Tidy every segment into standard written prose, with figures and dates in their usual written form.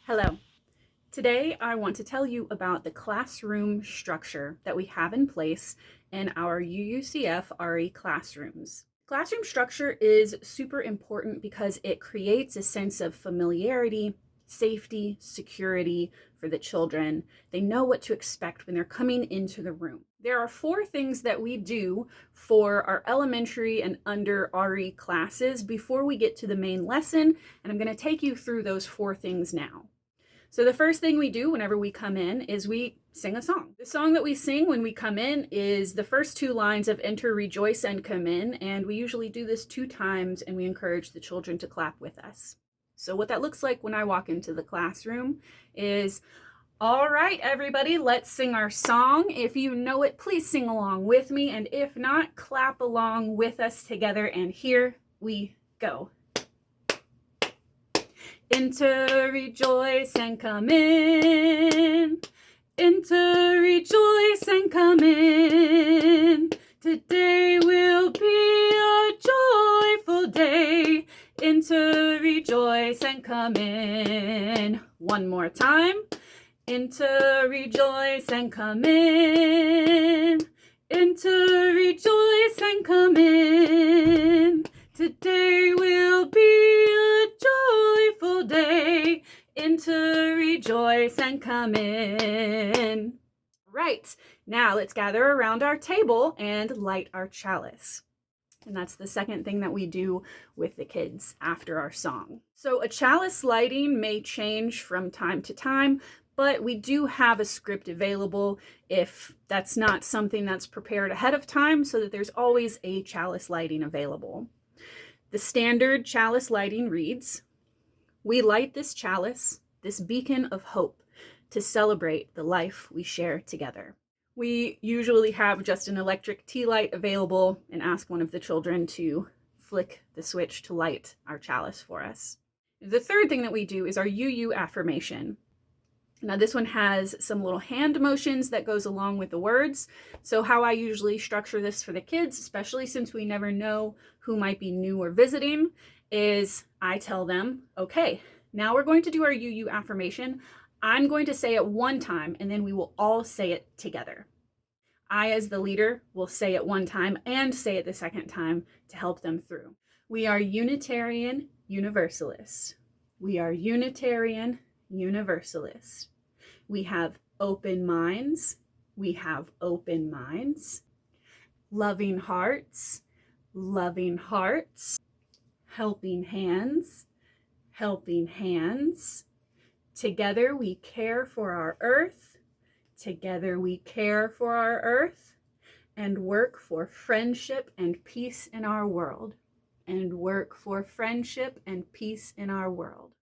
Hello. Today I want to tell you about the classroom structure that we have in place in our UUCF RE classrooms. Classroom structure is super important because it creates a sense of familiarity, safety, security for the children. They know what to expect when they're coming into the room. There are 4 things that we do for our elementary and under RE classes before we get to the main lesson, and I'm going to take you through those 4 things now. So the first thing we do whenever we come in is we sing a song. The song that we sing when we come in is the first 2 lines of Enter, Rejoice, and Come In, and we usually do this 2 times, and we encourage the children to clap with us. So what that looks like when I walk into the classroom is, all right, everybody, let's sing our song. If you know it, please sing along with me, and if not, clap along with us together, and here we go. Enter, rejoice, and come in. Enter, rejoice, and come in. Today will be a joyful day. Enter, rejoice, and come in. One more time. Enter, rejoice, and come in. Enter, rejoice, and come in. Today will be a joyful day. Enter, rejoice, and come in. Right, now let's gather around our table and light our chalice. And that's the second thing that we do with the kids after our song. So a chalice lighting may change from time to time, but we do have a script available if that's not something that's prepared ahead of time, so that there's always a chalice lighting available. The standard chalice lighting reads, "We light this chalice, this beacon of hope, to celebrate the life we share together." We usually have just an electric tea light available and ask one of the children to flick the switch to light our chalice for us. The third thing that we do is our UU affirmation. Now this one has some little hand motions that goes along with the words. So how I usually structure this for the kids, especially since we never know who might be new or visiting, is I tell them, okay, now we're going to do our UU affirmation. I'm going to say it one time and then we will all say it together. I, as the leader, will say it one time and say it the second time to help them through. We are Unitarian Universalists. We are Unitarian Universalist. We have open minds. We have open minds. Loving hearts. Loving hearts. Helping hands. Helping hands. Together we care for our earth. Together we care for our earth and work for friendship and peace in our world. And work for friendship and peace in our world.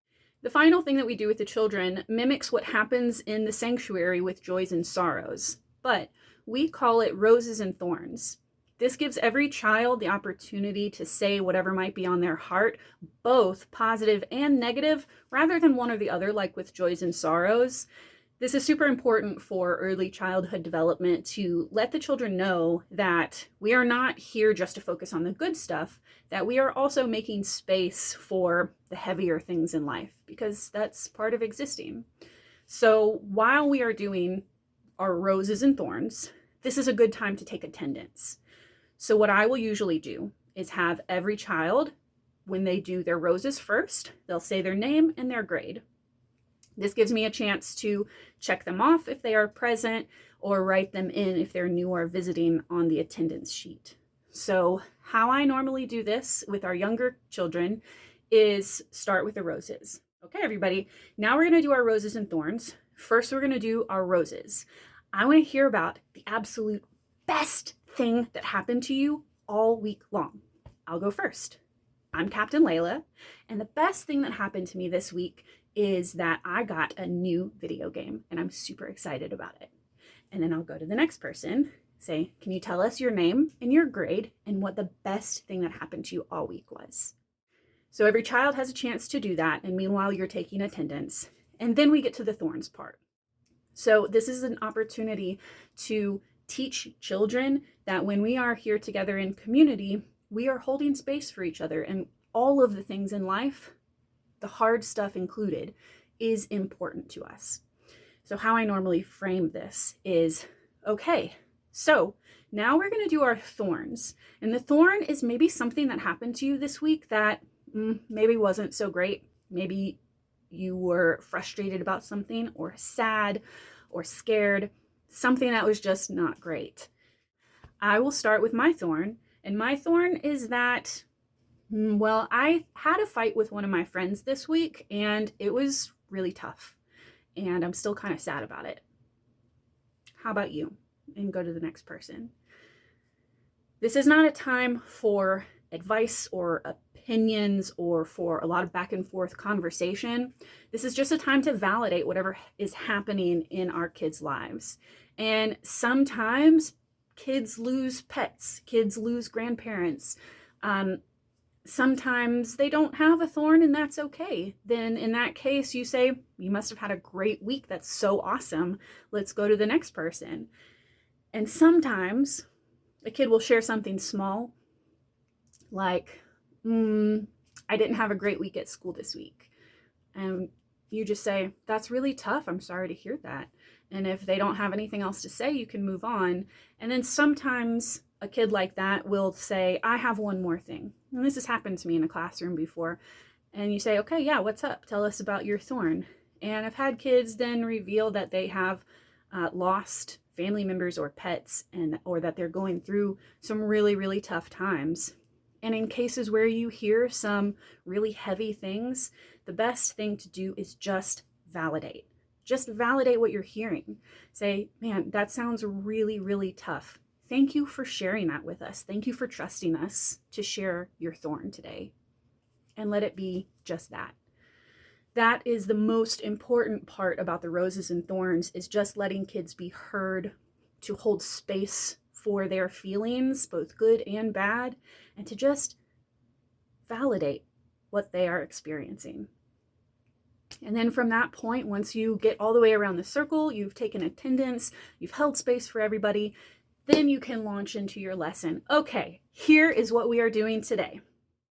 The final thing that we do with the children mimics what happens in the sanctuary with joys and sorrows, but we call it roses and thorns. This gives every child the opportunity to say whatever might be on their heart, both positive and negative, rather than one or the other, like with joys and sorrows. This is super important for early childhood development, to let the children know that we are not here just to focus on the good stuff, that we are also making space for the heavier things in life, because that's part of existing. So while we are doing our roses and thorns, this is a good time to take attendance. So what I will usually do is have every child, when they do their roses first, they'll say their name and their grade. This gives me a chance to check them off if they are present, or write them in if they're new or visiting on the attendance sheet. So how I normally do this with our younger children is start with the roses. Okay, everybody, now we're going to do our roses and thorns. First, we're going to do our roses. I want to hear about the absolute best thing that happened to you all week long. I'll go first. I'm Captain Layla, and the best thing that happened to me this week is that I got a new video game, and I'm super excited about it. And then I'll go to the next person, say, can you tell us your name and your grade and what the best thing that happened to you all week was? So every child has a chance to do that, and meanwhile you're taking attendance. And then we get to the thorns part. So this is an opportunity to teach children that when we are here together in community, we are holding space for each other, and all of the things in life, the hard stuff included, is important to us. So how I normally frame this is, okay, so now we're going to do our thorns. And the thorn is maybe something that happened to you this week that maybe wasn't so great. Maybe you were frustrated about something, or sad, or scared, something that was just not great. I will start with my thorn. And my thorn is that, well, I had a fight with one of my friends this week, and it was really tough. And I'm still kind of sad about it. How about you? And go to the next person. This is not a time for advice or opinions or for a lot of back and forth conversation. This is just a time to validate whatever is happening in our kids' lives. And sometimes kids lose pets, kids lose grandparents. Sometimes they don't have a thorn, and that's okay. Then in that case, you say, you must have had a great week. That's so awesome. Let's go to the next person. And sometimes a kid will share something small, like, I didn't have a great week at school this week. And you just say, that's really tough. I'm sorry to hear that. And if they don't have anything else to say, you can move on. And then sometimes a kid like that will say, I have one more thing. And this has happened to me in a classroom before. And you say, okay, yeah, what's up? Tell us about your thorn. And I've had kids then reveal that they have lost family members or pets, or that they're going through some really, really tough times. And in cases where you hear some really heavy things, the best thing to do is just validate. Just validate what you're hearing. Say, man, that sounds really, really tough. Thank you for sharing that with us. Thank you for trusting us to share your thorn today. And let it be just that. That is the most important part about the roses and thorns, is just letting kids be heard, to hold space for their feelings, both good and bad, and to just validate what they are experiencing. And then from that point, once you get all the way around the circle, you've taken attendance, you've held space for everybody, then you can launch into your lesson. Okay, here is what we are doing today.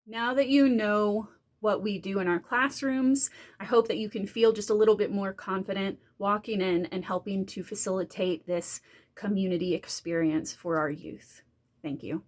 Now that you know what we do in our classrooms, I hope that you can feel just a little bit more confident walking in and helping to facilitate this community experience for our youth. Thank you.